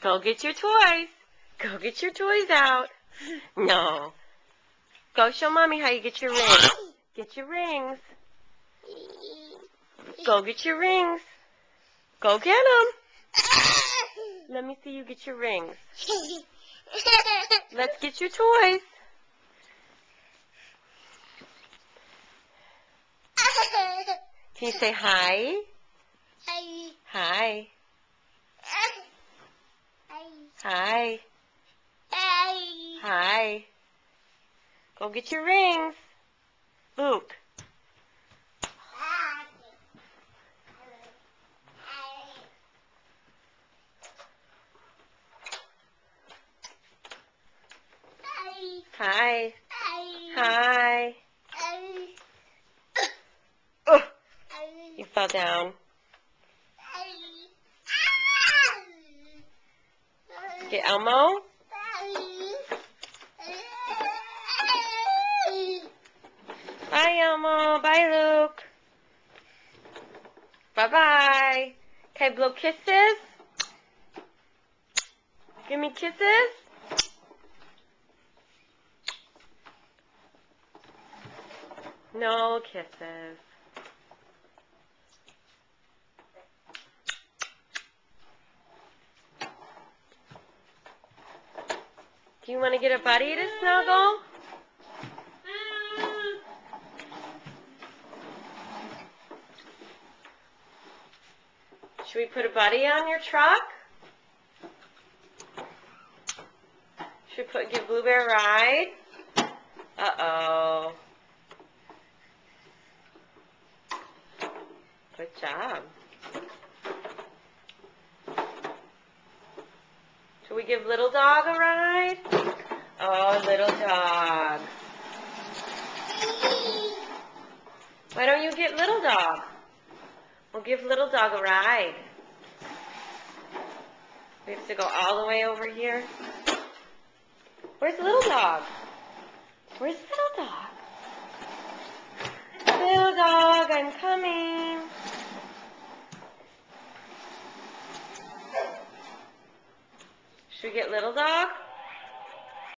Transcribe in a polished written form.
Go get your toys. Go get your toys out. No. Go show Mommy how you get your rings. Get your rings. Go get your rings. Go get them. Let me see you get your rings. Let's get your toys. Can you say hi? Hi. Hi. Hi. Go get your rings. Luke. Hi. Hi. Oh, you fell down. Get Elmo. Bye, Elmo. Bye, Luke. Bye-bye. Okay, blow kisses. Give me kisses. No kisses. Do you want to get a buddy to snuggle? Should we put a buddy on your truck? Should we give Blue Bear a ride? Uh-oh. Good job. Should we give Little Dog a ride? Oh, Little Dog. Why don't you get Little Dog? We'll give Little Dog a ride. We have to go all the way over here. Where's Little Dog? Where's Little Dog? Little Dog, I'm coming. Should we get Little Dog?